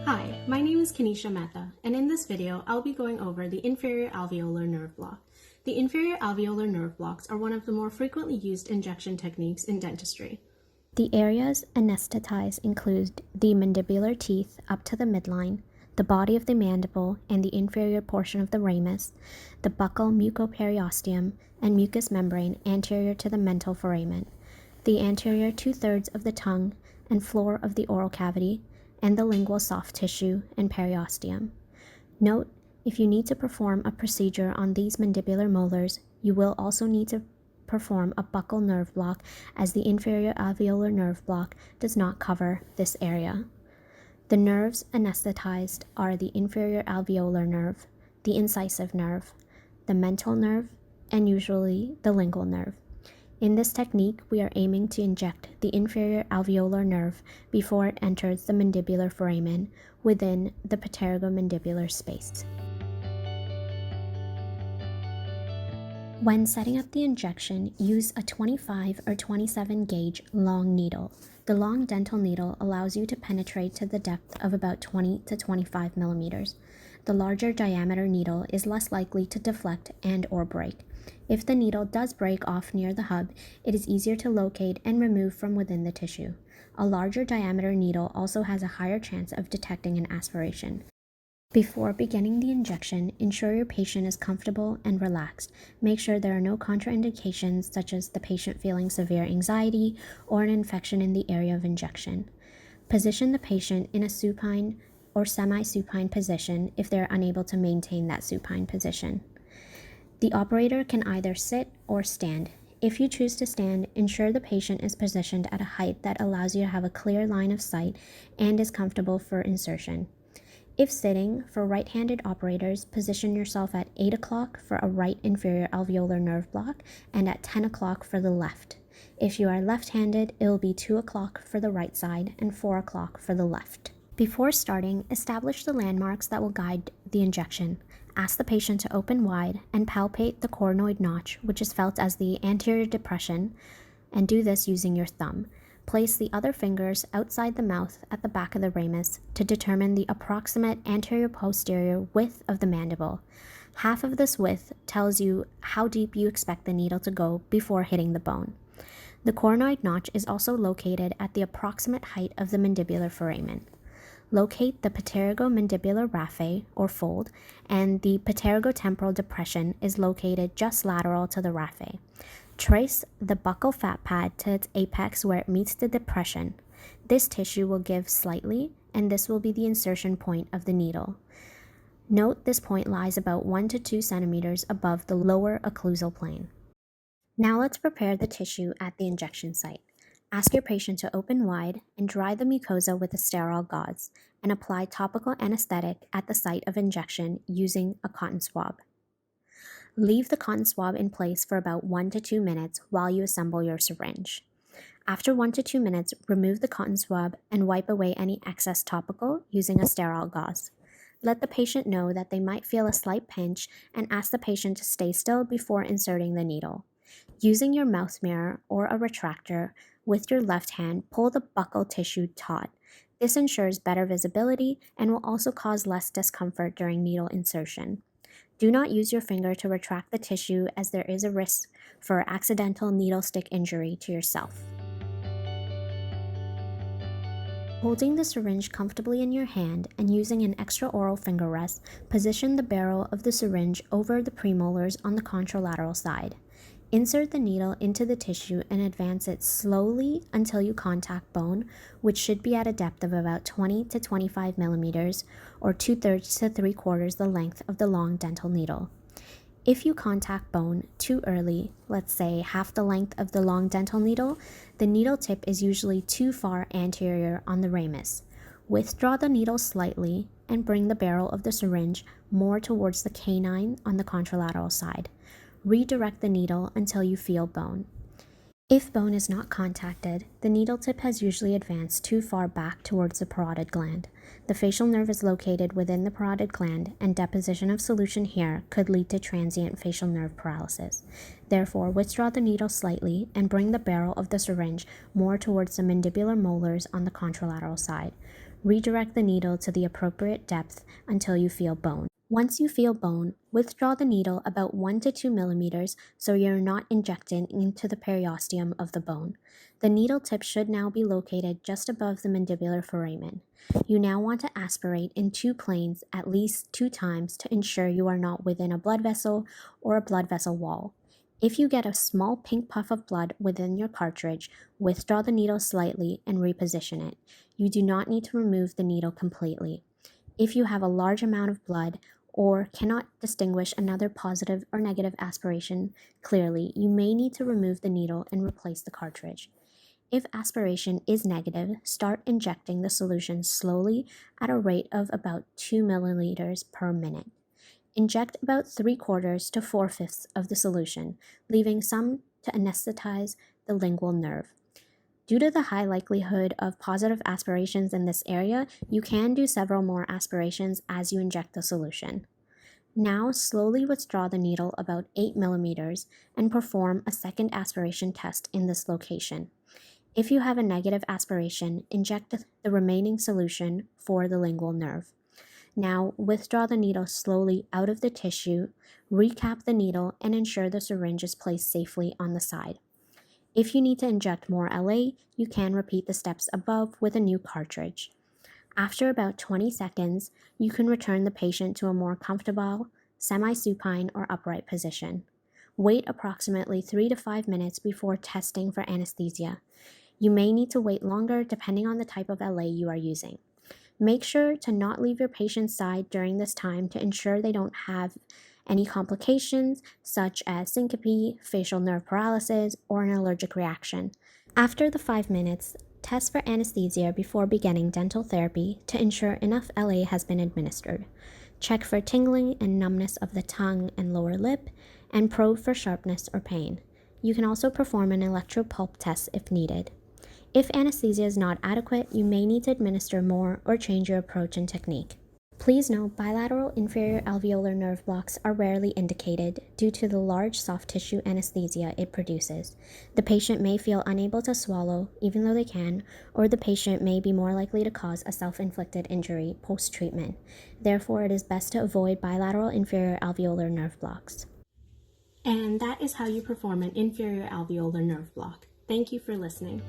Hi, my name is Kanisha Mehta, and in this video, I'll be going over the inferior alveolar nerve block. The inferior alveolar nerve blocks are one of the more frequently used injection techniques in dentistry. The areas anesthetized include the mandibular teeth up to the midline, the body of the mandible and the inferior portion of the ramus, the buccal mucoperiosteum and mucous membrane anterior to the mental foramen, the anterior 2/3 of the tongue and floor of the oral cavity, and the lingual soft tissue and periosteum. Note, if you need to perform a procedure on these mandibular molars, you will also need to perform a buccal nerve block, as the inferior alveolar nerve block does not cover this area. The nerves anesthetized are the inferior alveolar nerve, the incisive nerve, the mental nerve, and usually the lingual nerve. In this technique, we are aiming to inject the inferior alveolar nerve before it enters the mandibular foramen within the pterygomandibular space. When setting up the injection, use a 25 or 27 gauge long needle. The long dental needle allows you to penetrate to the depth of about 20 to 25 millimeters. The larger diameter needle is less likely to deflect and or break. If the needle does break off near the hub, it is easier to locate and remove from within the tissue. A larger diameter needle also has a higher chance of detecting an aspiration. Before beginning the injection, ensure your patient is comfortable and relaxed. Make sure there are no contraindications, such as the patient feeling severe anxiety or an infection in the area of injection. Position the patient in a supine or semi-supine position if they are unable to maintain that supine position. The operator can either sit or stand. If you choose to stand, ensure the patient is positioned at a height that allows you to have a clear line of sight and is comfortable for insertion. If sitting, for right-handed operators, position yourself at 8 o'clock for a right inferior alveolar nerve block and at 10 o'clock for the left. If you are left-handed, it will be 2 o'clock for the right side and 4 o'clock for the left. Before starting, establish the landmarks that will guide the injection. Ask the patient to open wide and palpate the coronoid notch, which is felt as the anterior depression, and do this using your thumb. Place the other fingers outside the mouth at the back of the ramus to determine the approximate anterior-posterior width of the mandible. Half of this width tells you how deep you expect the needle to go before hitting the bone. The coronoid notch is also located at the approximate height of the mandibular foramen. Locate the pterygomandibular raphe, or fold, and the pterygotemporal depression is located just lateral to the raphe. Trace the buccal fat pad to its apex where it meets the depression. This tissue will give slightly, and this will be the insertion point of the needle. Note this point lies about 1 to 2 centimeters above the lower occlusal plane. Now let's prepare the tissue at the injection site. Ask your patient to open wide and dry the mucosa with a sterile gauze, and apply topical anesthetic at the site of injection using a cotton swab. Leave the cotton swab in place for about 1 to 2 minutes while you assemble your syringe. After 1 to 2 minutes, remove the cotton swab and wipe away any excess topical using a sterile gauze. Let the patient know that they might feel a slight pinch and ask the patient to stay still before inserting the needle. Using your mouth mirror or a retractor with your left hand, pull the buccal tissue taut. This ensures better visibility and will also cause less discomfort during needle insertion. Do not use your finger to retract the tissue, as there is a risk for accidental needle stick injury to yourself. Holding the syringe comfortably in your hand and using an extraoral finger rest, position the barrel of the syringe over the premolars on the contralateral side. Insert the needle into the tissue and advance it slowly until you contact bone, which should be at a depth of about 20 to 25 millimeters, or 2/3 to 3/4 the length of the long dental needle. If you contact bone too early, let's say half the length of the long dental needle, the needle tip is usually too far anterior on the ramus. Withdraw the needle slightly and bring the barrel of the syringe more towards the canine on the contralateral side. Redirect the needle until you feel bone. If bone is not contacted, the needle tip has usually advanced too far back towards the parotid gland. The facial nerve is located within the parotid gland, and deposition of solution here could lead to transient facial nerve paralysis. Therefore, withdraw the needle slightly and bring the barrel of the syringe more towards the mandibular molars on the contralateral side. Redirect the needle to the appropriate depth until you feel bone. Once you feel bone, withdraw the needle about 1 to 2 millimeters so you're not injecting into the periosteum of the bone. The needle tip should now be located just above the mandibular foramen. You now want to aspirate in 2 planes at least 2 times to ensure you are not within a blood vessel or a blood vessel wall. If you get a small pink puff of blood within your cartridge, withdraw the needle slightly and reposition it. You do not need to remove the needle completely. If you have a large amount of blood or cannot distinguish another positive or negative aspiration clearly, you may need to remove the needle and replace the cartridge. If aspiration is negative, start injecting the solution slowly at a rate of about 2 milliliters per minute. Inject about 3/4 to 4/5 of the solution, leaving some to anesthetize the lingual nerve. Due to the high likelihood of positive aspirations in this area, you can do several more aspirations as you inject the solution. Now slowly withdraw the needle about 8 millimeters and perform a second aspiration test in this location. If you have a negative aspiration, inject the remaining solution for the lingual nerve. Now withdraw the needle slowly out of the tissue, recap the needle, and ensure the syringe is placed safely on the side. If you need to inject more LA, you can repeat the steps above with a new cartridge. After about 20 seconds, you can return the patient to a more comfortable, semi-supine or upright position. Wait approximately 3 to 5 minutes before testing for anesthesia. You may need to wait longer depending on the type of LA you are using. Make sure to not leave your patient's side during this time to ensure they don't have any complications such as syncope, facial nerve paralysis, or an allergic reaction. After the 5 minutes, test for anesthesia before beginning dental therapy to ensure enough LA has been administered. Check for tingling and numbness of the tongue and lower lip, and probe for sharpness or pain. You can also perform an electropulp test if needed. If anesthesia is not adequate, you may need to administer more or change your approach and technique. Please note, bilateral inferior alveolar nerve blocks are rarely indicated due to the large soft tissue anesthesia it produces. The patient may feel unable to swallow, even though they can, or the patient may be more likely to cause a self-inflicted injury post-treatment. Therefore, it is best to avoid bilateral inferior alveolar nerve blocks. And that is how you perform an inferior alveolar nerve block. Thank you for listening.